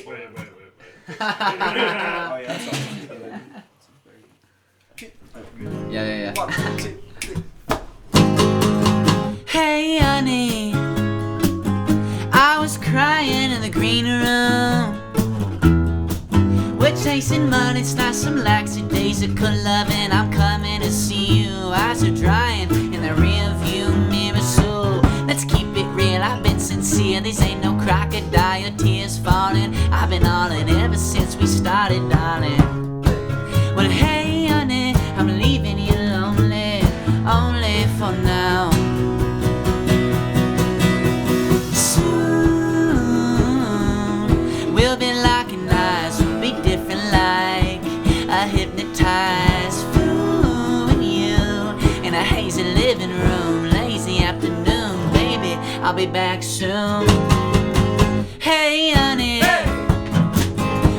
Wait. Oh yeah, that's all. Yeah. 1, 2, 3. Hey, honey, I was crying in the green room. We're chasing money, it's not some lackadaisical loving. I'm coming to see you. Eyes are drying in the rear view mirror. So let's keep it real. I've been sincere. These ain't no crocodile tears falling. I've been all in ever since we started, darling. Well, hey, honey, I'm leaving you lonely, only for now. Soon we'll be locking eyes. We'll be different, like a hypnotized fool and you in a hazy living room, lazy afternoon, baby. I'll be back soon. Hey, honey.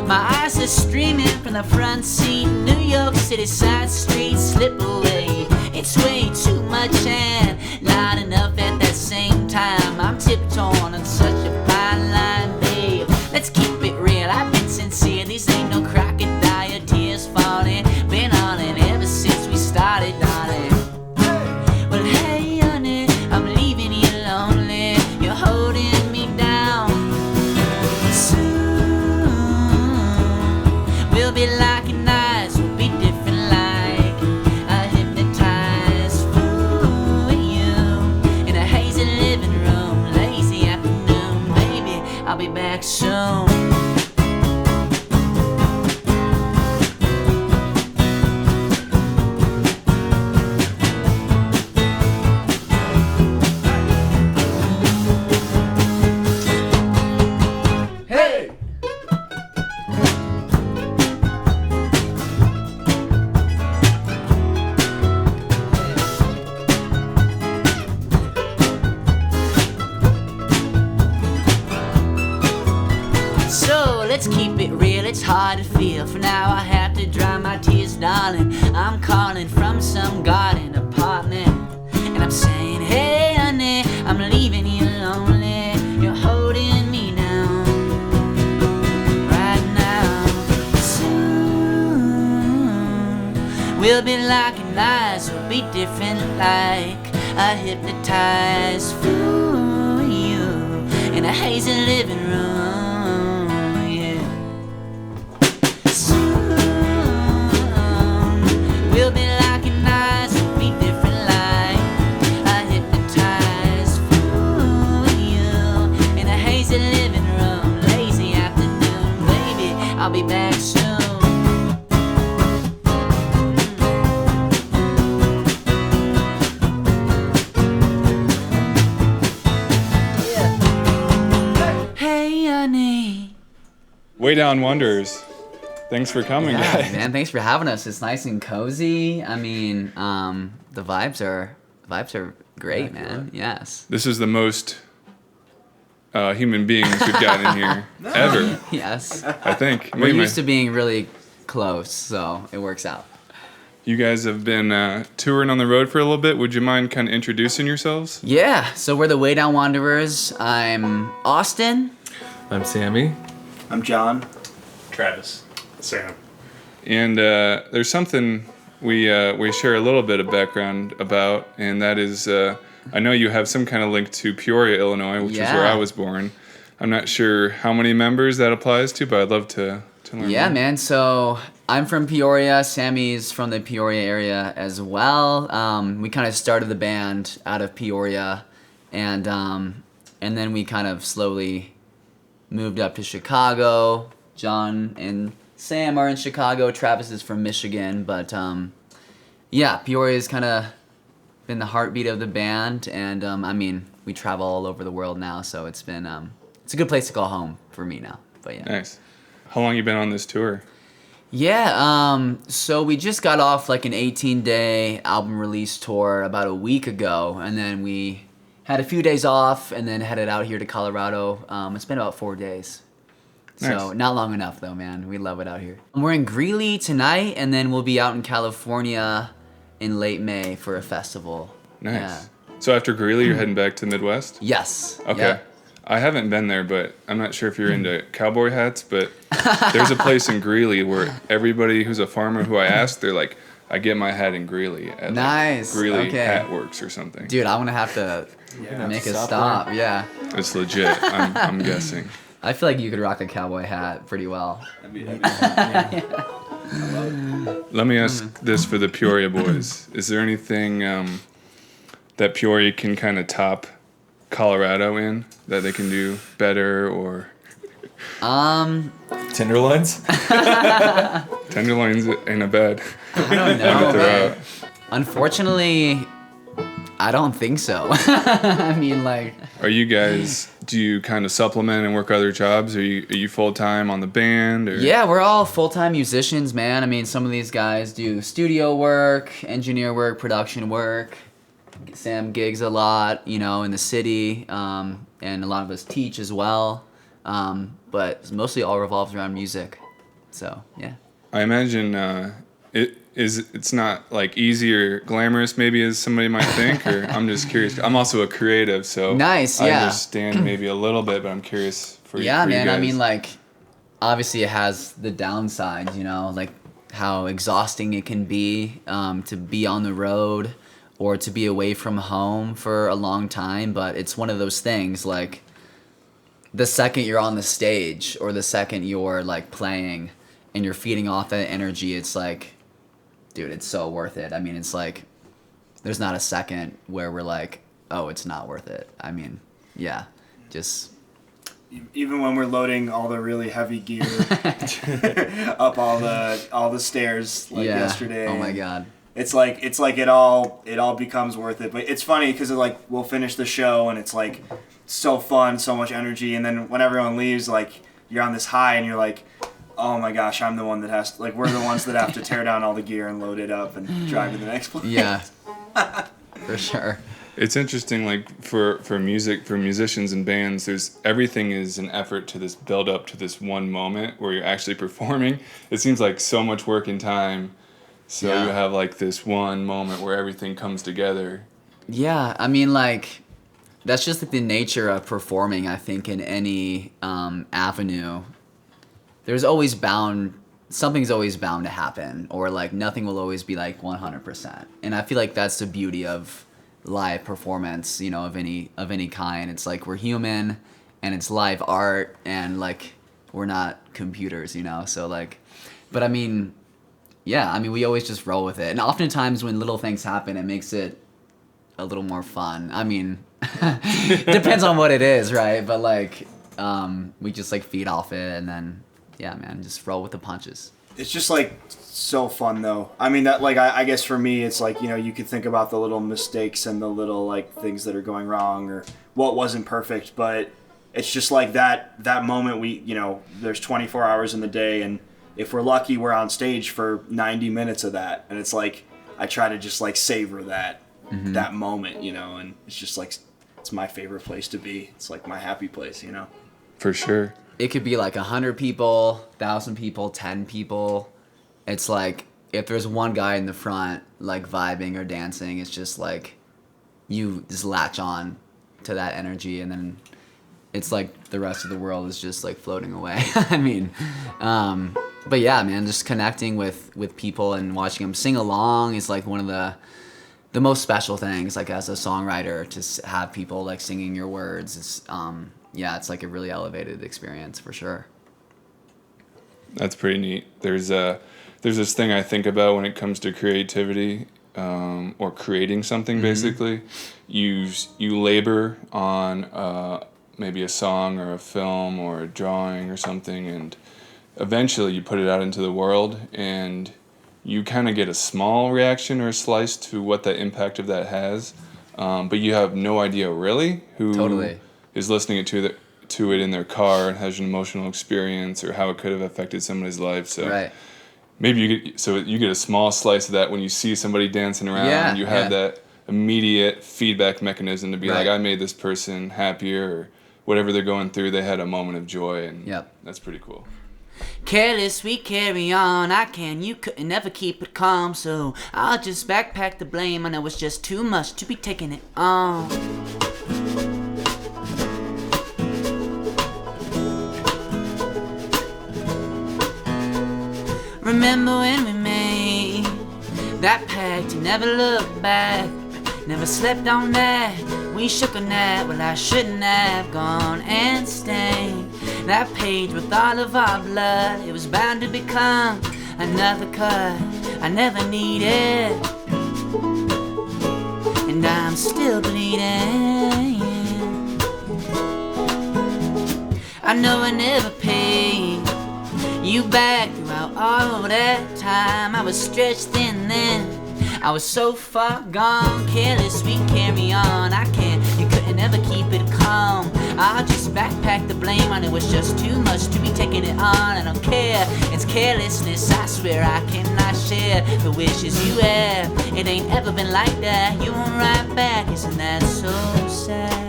My eyes are streaming from the front seat. New York City side streets slip away. It's way too much and not enough at that same time. I'm tiptoeing on such a fine line, babe. Let's keep it real, I've been sincere. These ain't no crocodile tears falling. Been on it ever since we started, darling. Well, hey, honey, I'm leaving you lonely. You're holding me down. We'll be locking eyes, we'll be different, like a hypnotized fool and you in a hazy living room, lazy afternoon, baby. I'll be back soon. Let's keep it real, it's hard to feel. For now I have to dry my tears, darling. I'm calling from some garden apartment, and I'm saying, hey, honey, I'm leaving you lonely. You're holding me down right now. Soon we'll be locking eyes, we'll be different, like a hypnotized fool. You in a hazy living room. We'll be locking eyes, we'll be different, like a hypnotized fool with you in a hazy living room, lazy afternoon, baby. I'll be back soon. Yeah. Hey, honey. Way Down Wonders. Thanks for coming, guys. Man, thanks for having us. It's nice and cozy. I mean, the vibes are great, man. Yes. This is the most human beings we've got in here ever. Yes. I think. We're used to being really close, so it works out. You guys have been touring on the road for a little bit. Would you mind kind of introducing yourselves? Yeah. So we're the Way Down Wanderers. I'm Austin. I'm Sammy. I'm John. Travis. Sam. And there's something we share a little bit of background about, and that is I know you have some kind of link to Peoria, Illinois, which is where I was born. I'm not sure how many members that applies to, but I'd love to learn Yeah, more. man. So I'm from Peoria. Sammy's from the Peoria area as well. We kind of started the band out of Peoria, and then we kind of slowly moved up to Chicago. John and Sam are in Chicago. Travis is from Michigan, but yeah, Peoria's kind of been the heartbeat of the band, and I mean, we travel all over the world now, so it's been it's a good place to call home for me now. But yeah. Nice. How long you been on this tour? Yeah, so we just got off like an 18-day album release tour about a week ago, and then we had a few days off, and then headed out here to Colorado. It's been about 4 days. So Nice. not long enough though, man. We love it out here. We're in Greeley tonight, and then we'll be out in California in late May for a festival. Nice. Yeah. So after Greeley, you're heading back to the Midwest? Yes. Okay. Yeah. I haven't been there, but I'm not sure if you're into cowboy hats, but there's a place in Greeley where everybody who's a farmer who I ask, they're like, I get my hat in Greeley at Nice. like Greeley Okay. Hat Works or something. Dude, I'm gonna have to make a stop. Yeah. It's legit, I'm guessing. I feel like you could rock a cowboy hat pretty well. Let me ask this for the Peoria boys. Is there anything that Peoria can kind of top Colorado in that they can do better or... Tenderloins? Tenderloins ain't a bad. I don't know, man. Unfortunately, I don't think so. I mean, like... Are you guys... Do you kind of supplement and work other jobs? Are you full-time on the band? Or? Yeah, we're all full-time musicians, man. I mean, some of these guys do studio work, engineer work, production work. Sam gigs a lot, you know, in the city, and a lot of us teach as well. But mostly all revolves around music. So, yeah. I imagine it's not like easy or glamorous maybe as somebody might think, or I'm just curious. I'm also a creative, so nice, I yeah. understand maybe a little bit, but I'm curious for yeah, for man. you guys. I mean, like, obviously it has the downsides, you know, like how exhausting it can be to be on the road or to be away from home for a long time. But it's one of those things, like, the second you're on the stage or the second you're like playing and you're feeding off that energy, it's like, dude, it's so worth it. I mean, it's like, there's not a second where we're like, oh, it's not worth it. I mean, yeah, just... Even when we're loading all the really heavy gear up all the stairs like yesterday. Oh my God. It's like it all becomes worth it. But it's funny because like we'll finish the show and it's like so fun, so much energy, and then when everyone leaves, like you're on this high and you're like, oh my gosh, I'm the one that has to, like, we're the ones that have to tear down all the gear and load it up and drive to the next place. Yeah, for sure. It's interesting, like for musicians and bands, there's everything is an effort to this build up to this one moment where you're actually performing. It seems like so much work and time, so you have like this one moment where everything comes together. Yeah, I mean, like, that's just like the nature of performing. I think in any avenue, something's always bound to happen, or like nothing will always be like 100%. And I feel like that's the beauty of live performance, you know, of any kind. It's like we're human and it's live art, and like we're not computers, you know. So like, but I mean, yeah, I mean, we always just roll with it. And oftentimes when little things happen, it makes it a little more fun. I mean, depends on what it is, right? But like, we just like feed off it, and then yeah, man, just roll with the punches. It's just like so fun though. I mean, that, like, I guess for me it's like, you know, you could think about the little mistakes and the little like things that are going wrong or what wasn't perfect, but it's just like that moment we, you know, there's 24 hours in the day, and if we're lucky we're on stage for 90 minutes of that, and it's like I try to just like savor that that moment, you know, and it's just like it's my favorite place to be. It's like my happy place, you know. For sure. It could be like 100 people, 1,000 people, 10 people. It's like, if there's one guy in the front, like, vibing or dancing, it's just like, you just latch on to that energy, and then it's like the rest of the world is just, like, floating away. I mean, but yeah, man, just connecting with people and watching them sing along is, like, one of the most special things, like, as a songwriter, to have people, like, singing your words. It's, yeah, it's like a really elevated experience for sure. That's pretty neat. There's this thing I think about when it comes to creativity, or creating something. Basically, you labor on maybe a song or a film or a drawing or something, and eventually you put it out into the world, and you kind of get a small reaction or a slice to what the impact of that has, but you have no idea really who Totally is listening to it in their car and has an emotional experience, or how it could have affected somebody's life. So right. maybe you get a small slice of that when you see somebody dancing around. Yeah, and you have yeah. that immediate feedback mechanism to be Right. like, I made this person happier, or whatever they're going through, they had a moment of joy, and Yep. that's pretty cool. Careless, we carry on. You couldn't never keep it calm, so I'll just backpack the blame. I know it's just too much to be taking it on. Remember when we made that pact to never look back, never slept on that. We shook on that. Well, I shouldn't have gone and stained that page with all of our blood. It was bound to become another cut I never needed, and I'm still bleeding. I know I never paid you back throughout all that time. I was stretched thin then, I was so far gone. Careless, we carry on. I can't, you couldn't ever keep it calm. I'll just backpack the blame on it. Was just too much to be taking it on. I don't care, it's carelessness. I swear I cannot share the wishes you have. It ain't ever been like that. You won't write back, isn't that so sad?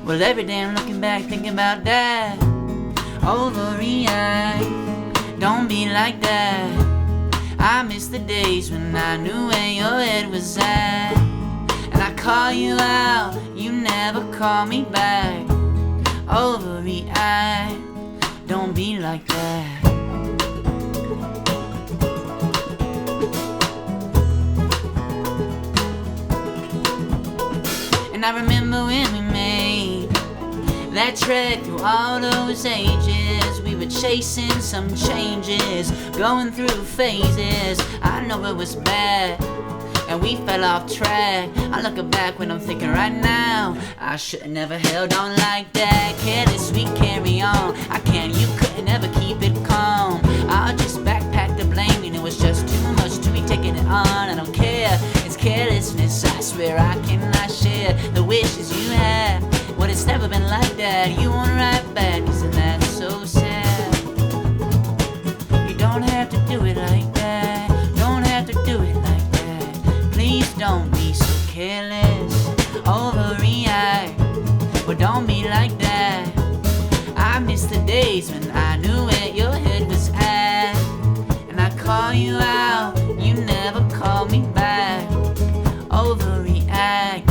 Well, every day I'm looking back, thinking about that. Overreact, don't be like that. I miss the days when I knew where your head was at, and I call you out, you never call me back. Overreact, don't be like that. And I remember when we made that trek through all those ages. We were chasing some changes, going through phases. I know it was bad, and we fell off track. I look back when I'm thinking right now, I should've never held on like that. Careless, we carry on. I can't, you couldn't ever keep it calm. I'll just backpack the blame, and it was just too much to be taking it on. I don't care, it's carelessness. I swear I cannot share the wishes you have. Well, it's never been like that. You won't write back, isn't that so sad? You don't have to do it like that. Don't have to do it like that. Please don't be so careless. Overreact, but don't be like that. I miss the days when I knew where your head was at, and I call you out, you never call me back. Overreact,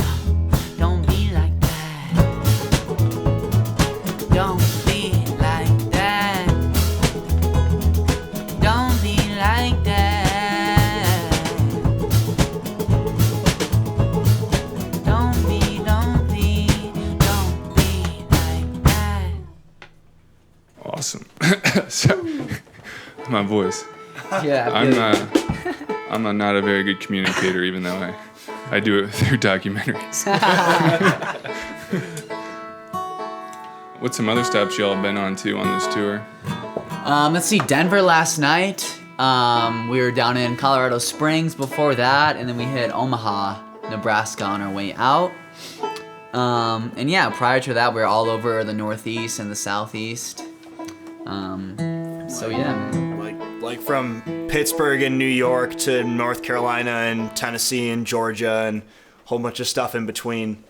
don't be like that. Don't be like that. Don't be like that. Don't be like that. Awesome. So, my voice. Yeah, I'm not a very good communicator, even though I do it through documentaries. What's some other stops y'all have been on too on this tour? Let's see, Denver last night. We were down in Colorado Springs before that, and then we hit Omaha, Nebraska on our way out. And yeah, prior to that, we were all over the Northeast and the Southeast. So yeah. Like from Pittsburgh and New York to North Carolina and Tennessee and Georgia and a whole bunch of stuff in between.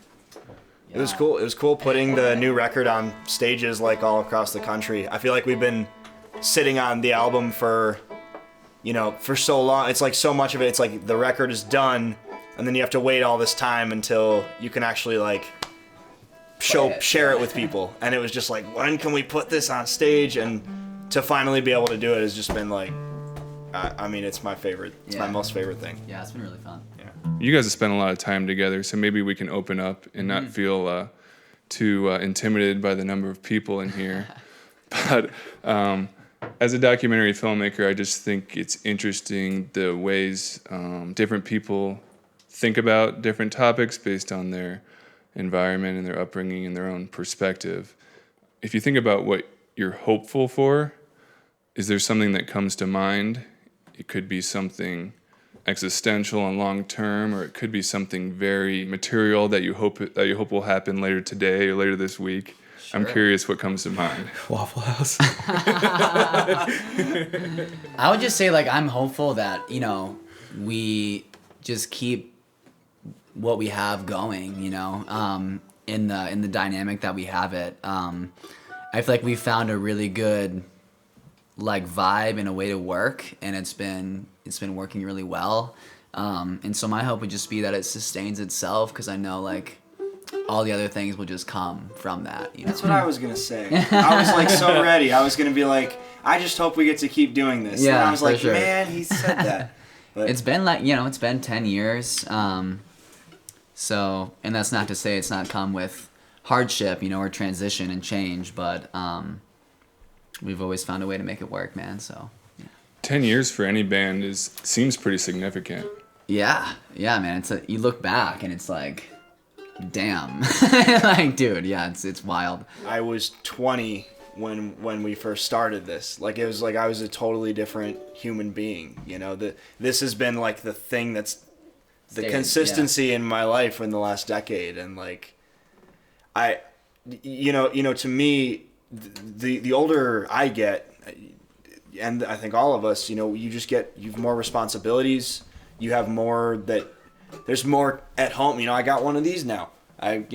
Yeah. It was cool. It was cool putting the new record on stages like all across the country. I feel like we've been sitting on the album for so long. It's like so much of it. It's like the record is done, and then you have to wait all this time until you can actually like share it with people. And it was just like, when can we put this on stage? And to finally be able to do it has just been like, I mean, it's my favorite. It's my most favorite thing. Yeah, it's been really fun. Yeah. You guys have spent a lot of time together, so maybe we can open up and not feel too intimidated by the number of people in here. But as a documentary filmmaker, I just think it's interesting the ways different people think about different topics based on their environment and their upbringing and their own perspective. If you think about what you're hopeful for, is there something that comes to mind? It could be something existential and long term, or it could be something very material that you hope will happen later today or later this week. Sure. I'm curious what comes to mind. Waffle House. I would just say, like, I'm hopeful that, we just keep what we have going, in the dynamic that we have it. I feel like we found a really good vibe and a way to work, and it's been working really well. And so my hope would just be that it sustains itself, because I know all the other things will just come from that. You know? That's what I was gonna say. I was like so ready. I was gonna be like, I just hope we get to keep doing this. Yeah, and I was like, sure. man, he said that. But It's been it's been 10 years. So, and that's not to say it's not come with hardship, or transition and change, but we've always found a way to make it work, man. So, 10 years for any band seems pretty significant. yeah, man. You look back and it's like, damn, like, dude, yeah, it's wild. I was 20 when we first started this. Like, it was like I was a totally different human being. This has been like the thing that's the Stayed, consistency in my life in the last decade, and like to me, the older I get, and I think all of us, you've more responsibilities. You have more there's more at home. I got one of these now. I'm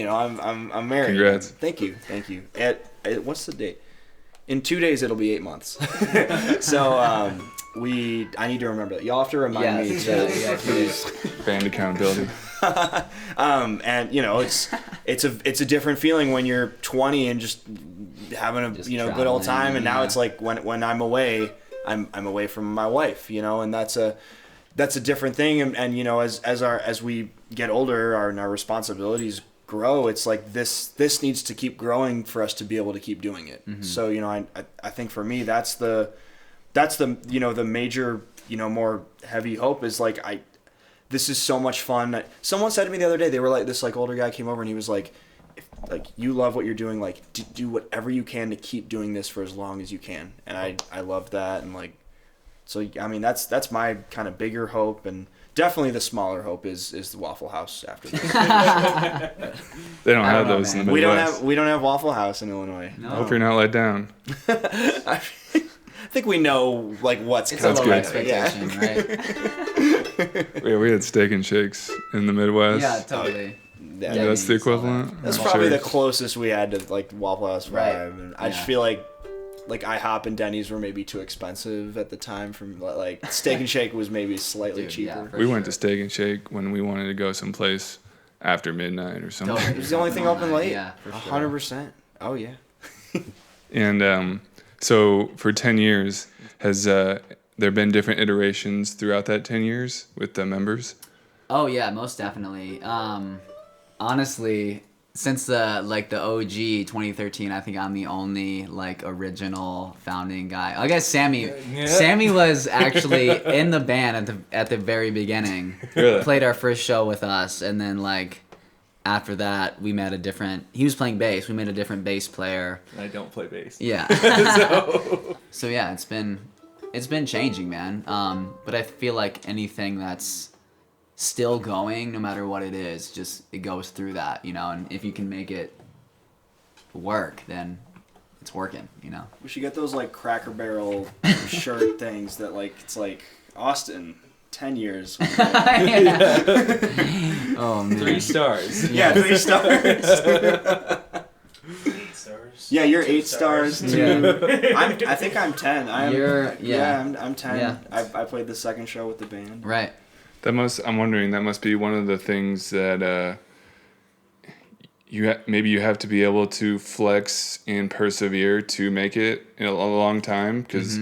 married. Congrats. Thank you. What's the date? In 2 days, it'll be 8 months. So, I need to remember that. Y'all have to remind me to please. Band accountability. And it's a different feeling when you're 20 and just having a good old time, and now it's like when I'm away, I'm away from my wife, and that's a different thing, and as we get older, our responsibilities grow. It's like this needs to keep growing for us to be able to keep doing it. Mm-hmm. So I think for me that's the the major more heavy hope is like this is so much fun. Someone said to me the other day, they were like, this like older guy came over and he was like, if like you love what you're doing, like do whatever you can to keep doing this for as long as you can. And I love that. And like, so I mean that's my kind of bigger hope, and definitely the smaller hope is the Waffle House after this. They don't have those in the Midwest. We don't have Waffle House in Illinois. No. I hope you're not let down. I think we know like what's It's coming. a low good. expectation, right? Yeah, we had Steak and Shakes in the Midwest. Yeah, totally. Yeah, Yeah, that's the equivalent. that's I'm probably sure. the closest we had to like Waffle House vibe. Right. And I just Yeah. feel like IHOP and Denny's were maybe too expensive at the time. From like Steak and Shake was maybe slightly Dude, yeah, cheaper. for We went to Steak and Shake when we wanted to go someplace after midnight or something. Totally. It was the only thing open late. Yeah, for sure. 100%. Oh yeah. And so for 10 years, has there been different iterations throughout that 10 years with the members? Oh yeah, most definitely. Honestly, since the OG 2013, I think I'm the only like original founding guy. I guess Sammy was actually in the band at the very beginning. Really? Played our first show with us, and then like after that we met he was playing bass. We made a different bass player. I don't play bass. Yeah. So yeah, it's been changing, man. But I feel like anything that's still going, no matter what it is, just it goes through that, and if you can make it work, then it's working, We should get those like Cracker Barrel shirt things that like it's like Austin 10 years. Oh man. 3 stars. Yeah, 3 stars. 8 stars. Yeah, you're 8 stars too. I think I'm 10. I'm 10. Yeah. I played the second show with the band. Right. I'm wondering, that must be one of the things that maybe you have to be able to flex and persevere to make it in a long time, because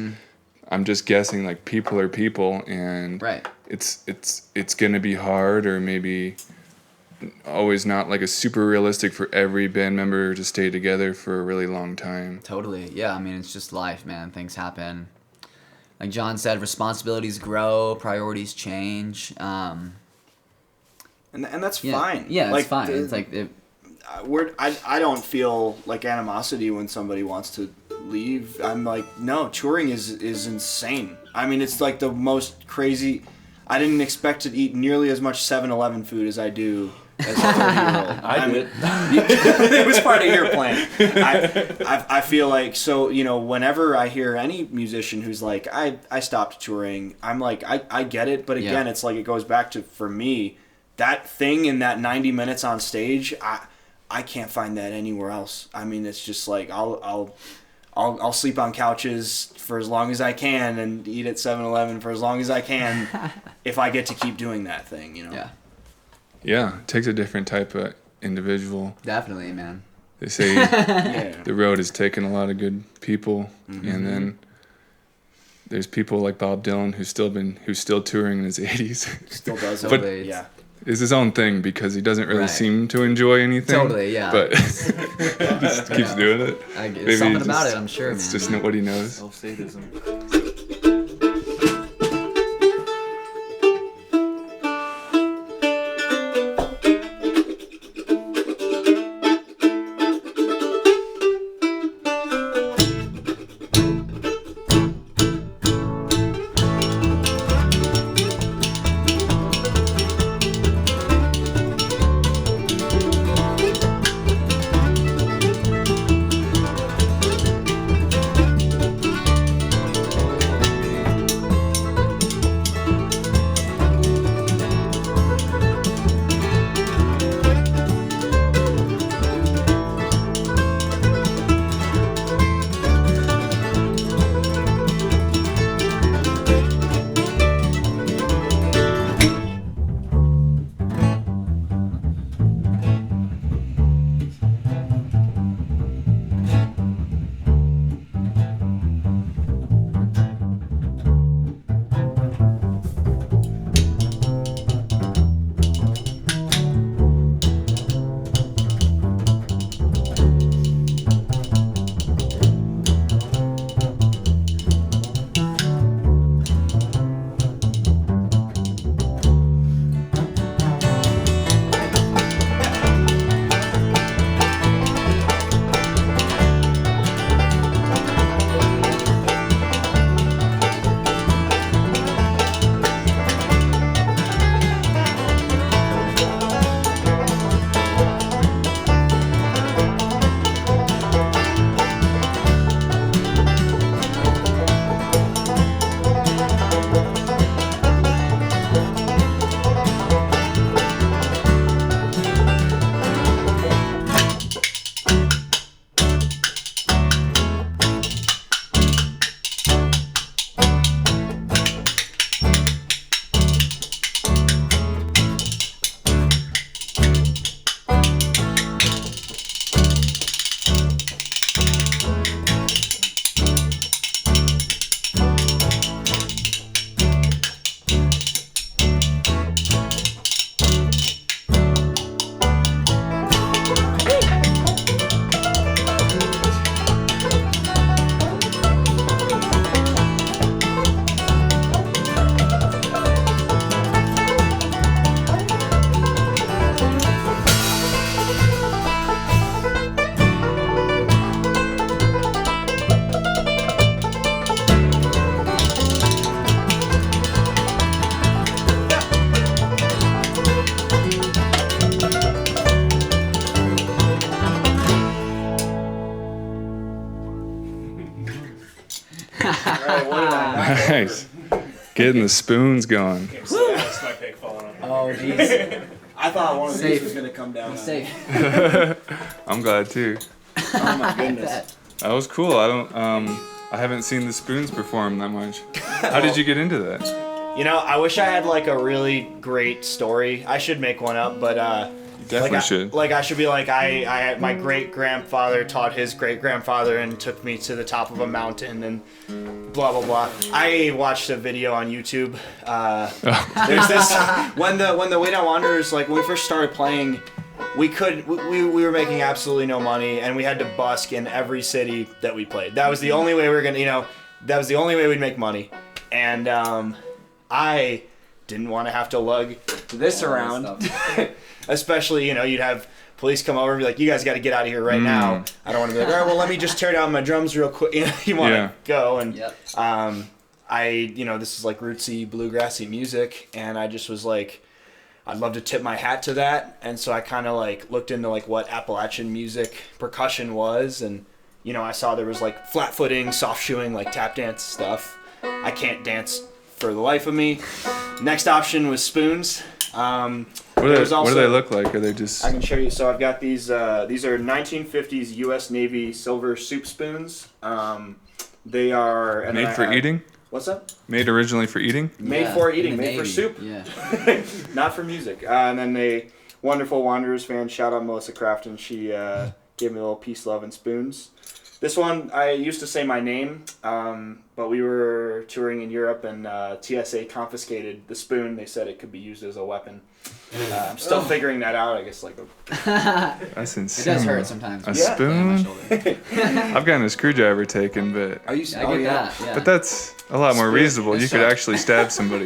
I'm just guessing like people are people, and Right. it's gonna be hard, or maybe always not like a super realistic for every band member to stay together for a really long time. Totally. Yeah, I mean, it's just life, man. Things happen. Like John said, responsibilities grow, priorities change. And that's Yeah. fine. Yeah, it's like, fine. It's like I don't feel like animosity when somebody wants to leave. I'm like, no, touring is insane. I mean, it's like the most crazy. I didn't expect to eat nearly as much 7-Eleven food as I do as a 30-year-old. I did. It was part of your plan. I feel like, so, whenever I hear any musician who's like, I stopped touring, I'm like, I get it, but again, it's like it goes back to, for me, that thing in that 90 minutes on stage, I can't find that anywhere else. I mean, it's just like, I'll sleep on couches for as long as I can and eat at 7-Eleven for as long as I can if I get to keep doing that thing, yeah. Yeah, it takes a different type of individual. Definitely, man. They say Yeah. the road has taken a lot of good people, and then there's people like Bob Dylan who's still touring in his 80s. Still does it. But yeah. It's his own thing because he doesn't really Right. seem to enjoy anything. Totally, yeah. But he just keeps doing it. There's something about it, I'm sure, It's man. just what he knows. Self-sadism. Nice. Getting the spoons going. That's my pig falling on. Oh, jeez. I thought one of these Safe. was gonna come down. Safe. I'm glad too. Oh my goodness. That was cool. I haven't seen the spoons perform that much. How did you get into that? You know, I wish I had like a really great story. I should make one up, but Definitely should. I should be like I my great grandfather taught his great grandfather and took me to the top of a mountain and blah blah blah. I watched a video on YouTube. There's this when the Way Down Wanderers, like when we first started playing, we were making absolutely no money and we had to busk in every city that we played. That was the only way we were gonna, that was the only way we'd make money. And I didn't want to have to lug this around. Especially, you'd have police come over and be like, you guys got to get out of here right now. I don't want to be like, all right, well, let me just tear down my drums real quick. You want to go. And this is like rootsy, bluegrassy music. And I just was like, I'd love to tip my hat to that. And so I kind of like looked into like what Appalachian music percussion was. And, I saw there was like flat footing, soft shoeing, like tap dance stuff. I can't dance for the life of me. Next option was spoons. What do they look like? Are they just... I can show you. So I've got these. These are 1950s U.S. Navy silver soup spoons. They are... And made for eating? What's that? Made originally for eating? Made for eating. Made for Navy. soup. Yeah. Not for music. And then Wonderful Wanderers fan. Shout out Melissa Crafton. She gave me a little peace, love, and spoons. This one, I used to say my name, but we were touring in Europe and TSA confiscated the spoon. They said it could be used as a weapon. I'm still figuring that out, I guess. That's insane. It does hurt sometimes. A spoon? I've gotten a screwdriver taken, but I get that. Yeah. but that's a lot more reasonable. You could sucks. actually stab somebody.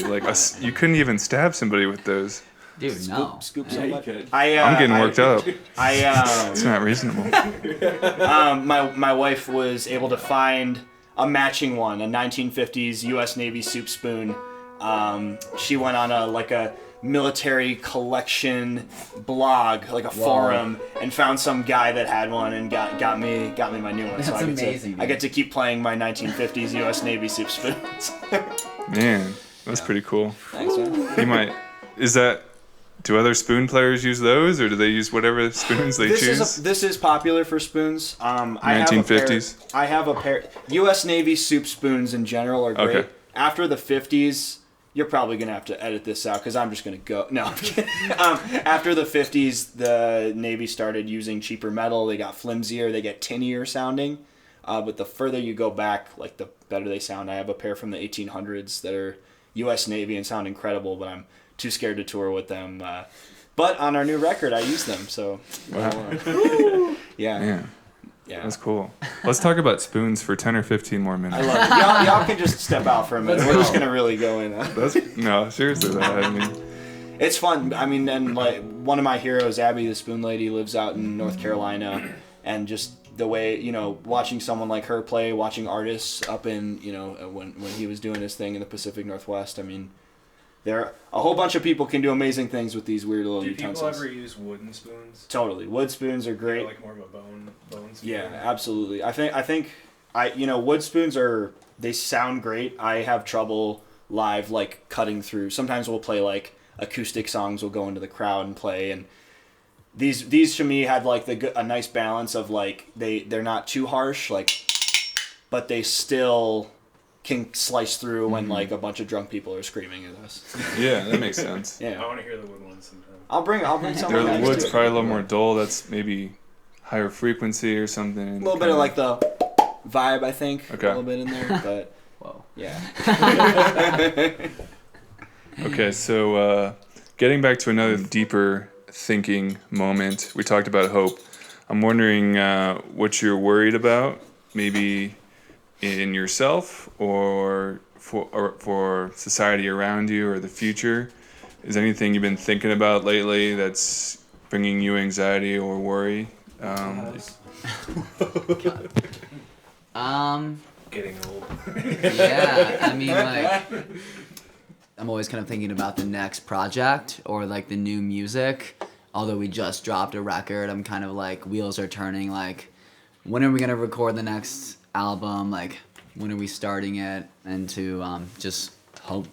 You couldn't even stab somebody with those. Dude, no. Scoop Yeah, so you much. could. I'm getting worked up. It's It's not reasonable. my wife was able to find a matching one, a 1950s U.S. Navy soup spoon. She went on a military collection blog, like a forum, and found some guy that had one and got me my new one. That's amazing. I get to keep playing my 1950s U.S. Navy soup spoons. Man, that's pretty cool. Thanks, man. Do other spoon players use those, or do they use whatever spoons they choose? This is popular for spoons. 1950s? I have a pair. U.S. Navy soup spoons in general are great. Okay. After the 50s, you're probably going to have to edit this out because I'm just going to go. No, I'm kidding. After the 50s, the Navy started using cheaper metal. They got flimsier. They get tinier sounding. But the further you go back, the better they sound. I have a pair from the 1800s that are U.S. Navy and sound incredible, but I'm too scared to tour with them. But on our new record, I use them. So, yeah. Yeah. That's cool. Let's talk about spoons for 10 or 15 more minutes. I love it. Y'all can just step out for a minute. We're just going to really go in. No, seriously though. I mean, It's fun. I mean, and one of my heroes, Abby the Spoon Lady, lives out in North Carolina, and just the way, watching someone like her play, watching artists up in, when he was doing his thing in the Pacific Northwest, I mean, a whole bunch of people can do amazing things with these weird little Do utensils. people ever use wooden spoons? Totally. Wood spoons are great. Like more of a bone spoon? Yeah, absolutely. I think wood spoons they sound great. I have trouble live cutting through. Sometimes we'll play acoustic songs. We'll go into the crowd and play, and these to me had a nice balance of they're not too harsh but they still can slice through when a bunch of drunk people are screaming at us. yeah, that makes sense. Yeah. I want to hear the wood ones sometime. I'll bring some. The wood's probably a little more dull. That's maybe higher frequency or something. A little bit of the vibe, I think. Okay. A little bit in there, but Whoa. yeah. Okay, so getting back to another deeper thinking moment, we talked about hope. I'm wondering what you're worried about, maybe in yourself or for society around you or the future. Is there anything you've been thinking about lately that's bringing you anxiety or worry? Getting old. Yeah, I mean, I'm always kind of thinking about the next project or the new music. Although we just dropped a record, I'm kind of wheels are turning. When are we gonna record the next album? When are we starting it? And to just hope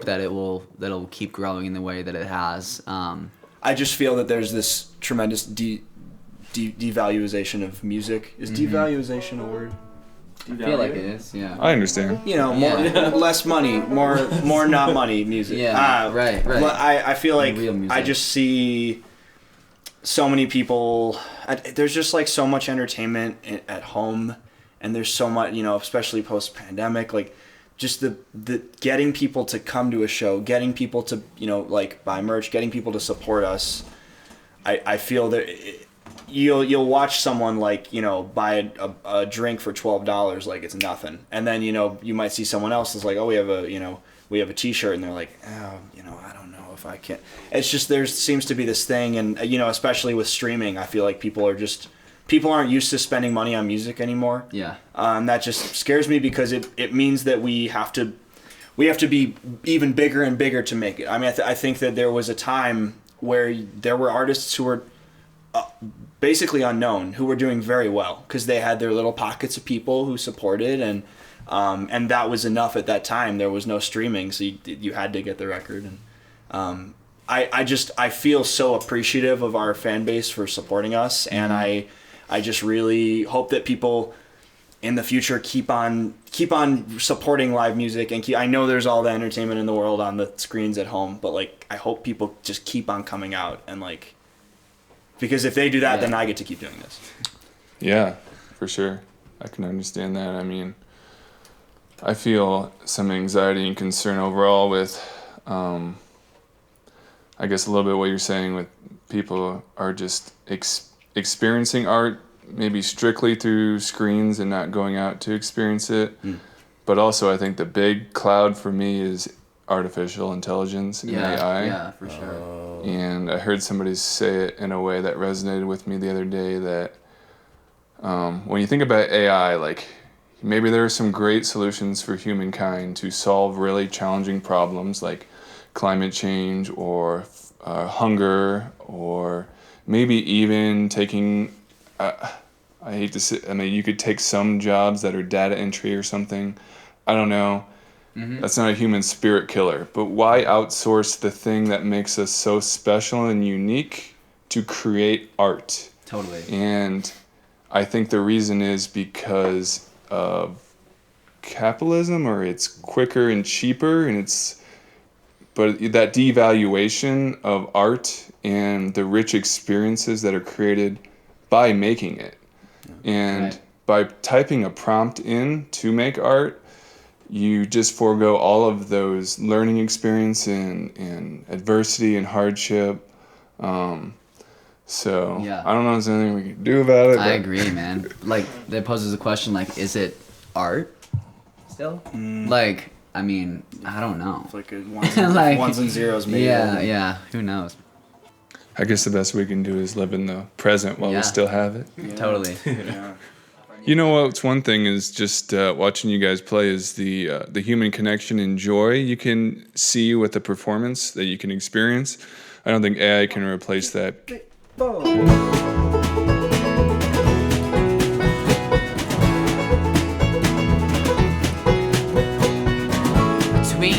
that it'll keep growing in the way that it has. I just feel that there's this tremendous devaluation of music. Is devaluation a word? I feel like it is. Yeah. I understand. Less money, more not money music. Yeah, right. I feel like Real music. I just see so many people. There's just so much entertainment at home, and there's so much, especially post pandemic, just the getting people to come to a show, getting people to buy merch, getting people to support us. I feel that. You'll watch someone buy a drink for $12 like it's nothing, and then you might see someone else is we have a T-shirt, and they're I don't know if I can. It's just there seems to be this thing, and especially with streaming, I feel like people aren't used to spending money on music anymore. Yeah. That just scares me because it means that we have to be even bigger and bigger to make it. I mean, I think that there was a time where there were artists who were basically unknown who were doing very well because they had their little pockets of people who supported, and that was enough at that time. There was no streaming, so you had to get the record. And I feel so appreciative of our fan base for supporting us, and I just really hope that people in the future keep on keep on supporting live music and I know there's all the entertainment in the world on the screens at home, but like I hope people just keep on coming out and like, because if they do that, then I get to keep doing this. Yeah, for sure. I can understand that. I mean, I feel some anxiety and concern overall with, I guess a little bit what you're saying with people are just experiencing art maybe strictly through screens and not going out to experience it. But also I think the big cloud for me is artificial intelligence and AI. Yeah, for sure. And I heard somebody say it in a way that resonated with me the other day that when you think about AI, like maybe there are some great solutions for humankind to solve really challenging problems like climate change or hunger, or maybe even taking, I hate to say, I mean, you could take some jobs that are data entry or something. I don't know. That's not a human spirit killer. But why outsource the thing that makes us so special and unique to create art? Totally. And I think the reason is because of capitalism, or it's quicker and cheaper, and but that devaluation of art and the rich experiences that are created by making it. And by typing a prompt in to make art, you just forego all of those learning experience and adversity and hardship. So I don't know if there's anything we can do about it. I agree, man. Like, that poses a question, like, is it art still? Like, I mean, I don't know. It's like ones and zeros maybe. Yeah, who knows? I guess the best we can do is live in the present while we still have it. Totally. You know what's one thing is just watching you guys play is the human connection and joy you can see with the performance that you can experience. I don't think AI can replace that. Between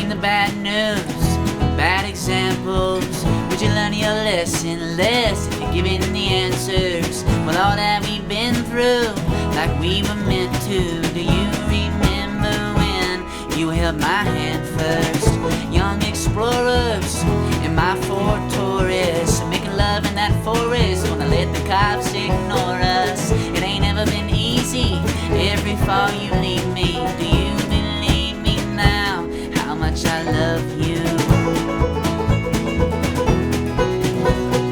the bad news, bad examples, would you learn your lesson less if you're giving the answers? With all that we've been through, like we were meant to. Do you remember when you held my hand first? Young explorers in my Ford Taurus, making love in that forest, gonna let the cops ignore us. It ain't ever been easy, every fall you leave me. Do you believe me now, how much I love you?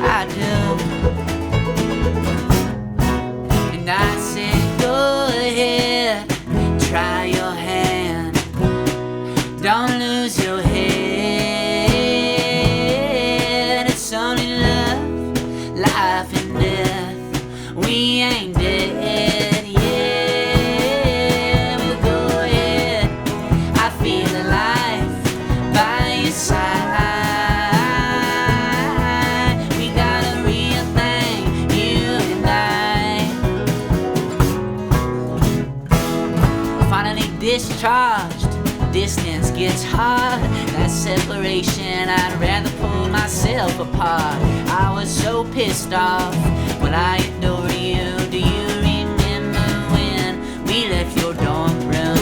I do. And I said, go ahead, try your hand, don't lose your head. It's only love, life and death. We ain't dead yet. Well, go ahead, I feel alive by your side. We got a real thing, you and I. Finally discharged, distance gets hard. That separation, I'd rather pull myself apart. I was so pissed off when I adored you. Do you remember when we left your dorm room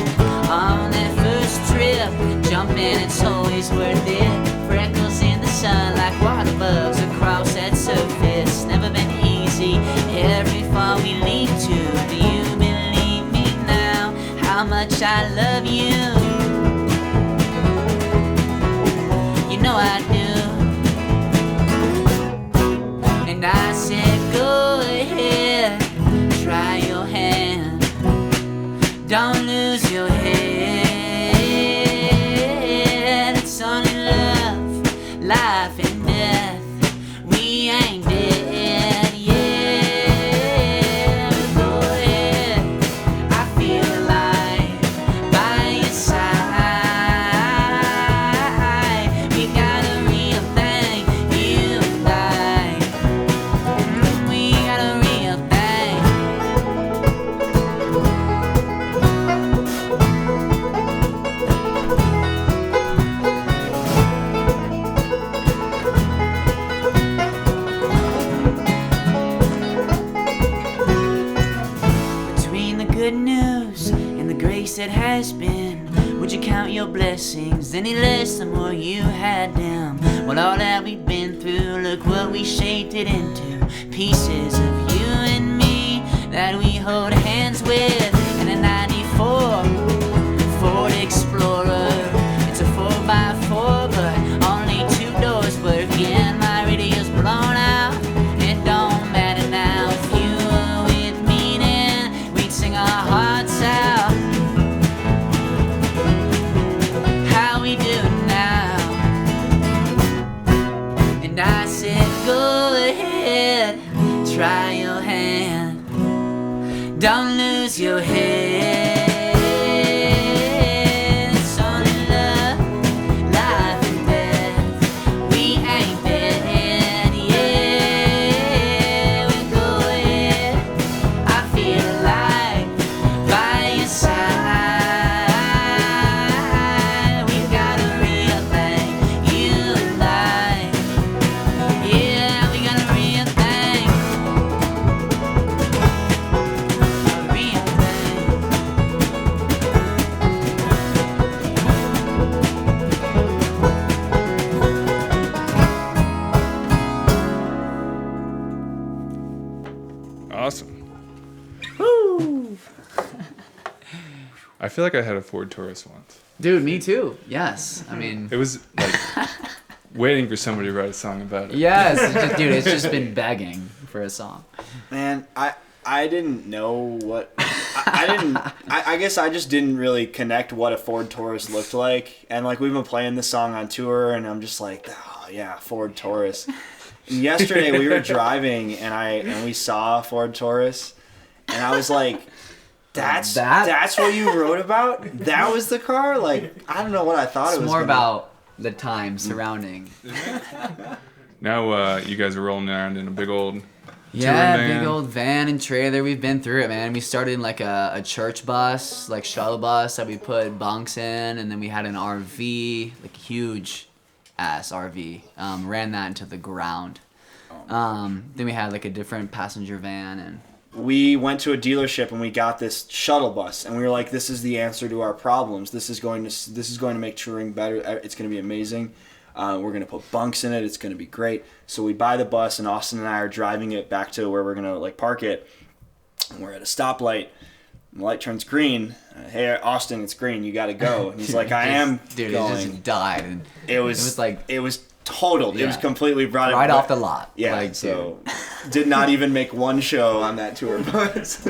on that first trip? Jumping, it's always worth it. Freckles in the sun like water bugs across that surface. Never been easy, every fall we leap to. Do you believe me now, how much I love you? You know I do. And I said, go ahead, try your hand, don't lose your head. It's only love, life and death. We ain't dead yet. Go ahead, I feel alive by your side. We got a real thing, you and I. We got a real thing. Between the good news and the gray said, has been, would you count your blessings? Then he lists them what you had down. Well, all that we've been through, look what we shaped it into. Pieces of you and me that we hold hands with. And a 94 Ford Explorer. It's a 4x4, but only 2 doors working. My radio's blown out. It don't matter now. If you were with me, then we'd sing our hearts out. How we doing now? And I said, go ahead, try your hand. Don't lose your head. It's only love, life and death. We ain't dead yet. We're going. I feel alive by your side. We've got a real thing, you and I. Yeah, we got a real thing. A real thing. Awesome. I feel like I had a Ford Taurus once. Dude, me too. Yes. I mean, It was like waiting for somebody to write a song about it. yes. It's just been begging for a song. Man, I didn't know what I didn't I guess I just didn't really connect what a Ford Taurus looked like. And like we've been playing this song on tour and I'm just like, oh yeah, Ford Taurus. And yesterday we were driving and we saw a Ford Taurus and I was like, that's what you wrote about? That was the car? Like I don't know what I thought It's it was. more gonna about the time surrounding. Now you guys are rolling around in a big old Yeah, touring van. big old van and trailer. We've been through it, man. We started in like a church bus, like shuttle bus that we put bunks in, and then we had an RV, like huge ass RV. Ran that into the ground. Then we had like a different passenger van, and we went to a dealership and we got this shuttle bus and we were like, this is the answer to our problems. This is going to make touring better. It's going to be amazing. We're going to put bunks in it. It's going to be great. So we buy the bus and Austin and I are driving it back to where we're going to like park it. And we're at a stoplight. The light turns green. Hey, Austin, it's green. You got to go. And he's like, I am dude, going. it just died, and It was totaled. It was Yeah. completely brought right off the lot. Yeah, like, so did not even make one show on that tour bus.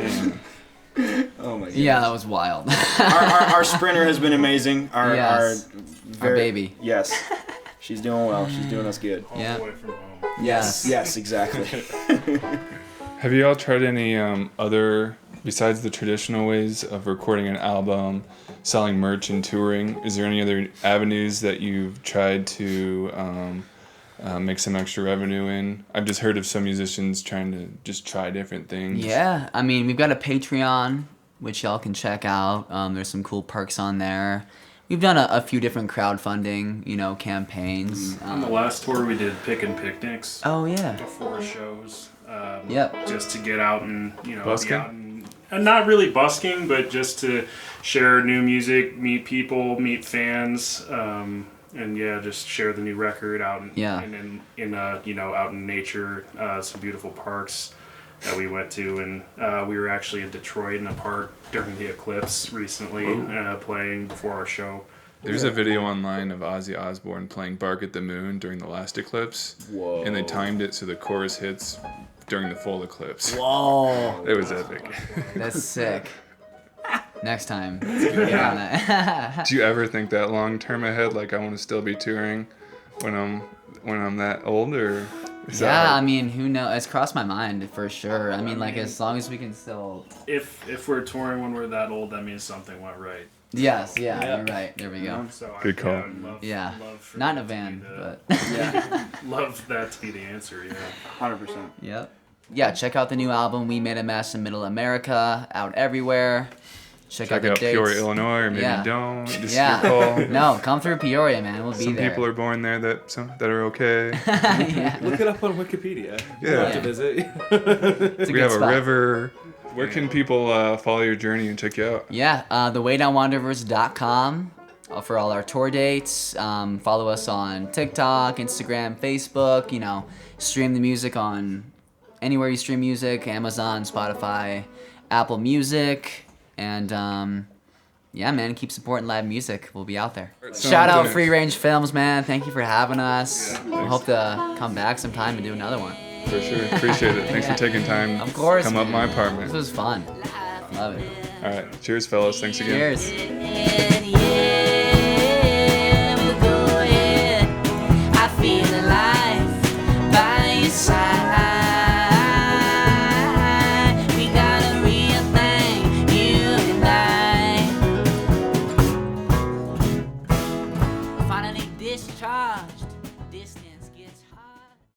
Oh my god. yeah, that was wild. Our sprinter has been amazing. Yes. Our baby. Yes. She's doing well. She's doing us good. All Yeah. the way from home. Yes. Yes, exactly. Have you all tried any other, besides the traditional ways of recording an album, selling merch and touring? Is there any other avenues that you've tried to make some extra revenue in? I've just heard of some musicians trying to just try different things. Yeah, I mean, we've got a Patreon, which y'all can check out. There's some cool perks on there. We've done a few different crowdfunding, campaigns. On the last tour, we did pick and picnics Oh yeah. before shows. Yep. Just to get out and Busking? be out and not really busking, but just to share new music, meet people, meet fans, and yeah, just share the new record out in Yeah. out in nature, some beautiful parks that we went to, and we were actually in Detroit in a park during the eclipse recently, playing before our show. There's a video online of Ozzy Osbourne playing Bark at the Moon during the last eclipse. Whoa. And they timed it so the chorus hits during the full eclipse. Whoa, It was epic. that's sick. Next time, let's get on that. Do you ever think that long term ahead? Like I want to still be touring when I'm that old, or is that Yeah, hard? I mean, who knows? It's crossed my mind for sure. I mean, like as long as we can still. If we're touring when we're that old, that means something went right. Yes, yeah, you're right. There we go. So Good call. I'd love, Yeah, love for not in a that to van, be but. Yeah. love that to be the answer. Yeah. 100%. Yep. Yeah, check out the new album, We Made a Mess in Middle America, out everywhere. Check out Check the out dates. Peoria, Illinois, or maybe Yeah. don't. Just Yeah. your call. No, come through Peoria, man. We'll be Some there. people are born there that are okay. Yeah. Look it up on Wikipedia. Yeah. You have to visit. It's a We good have spot. a river. Where can people follow your journey and check you out? Yeah, thewaydownwanderers.com for all our tour dates. Follow us on TikTok, Instagram, Facebook. You know, stream the music on anywhere you stream music: Amazon, Spotify, Apple Music, and yeah, man, keep supporting live music. We'll be out there. Shout out Free Range Films, man. Thank you for having us. We hope to come back sometime and do another one. For sure. Appreciate it. Thanks for taking time. Of course. Come up my apartment. This was fun. Love it. All right. Cheers, fellas. Thanks again. Cheers.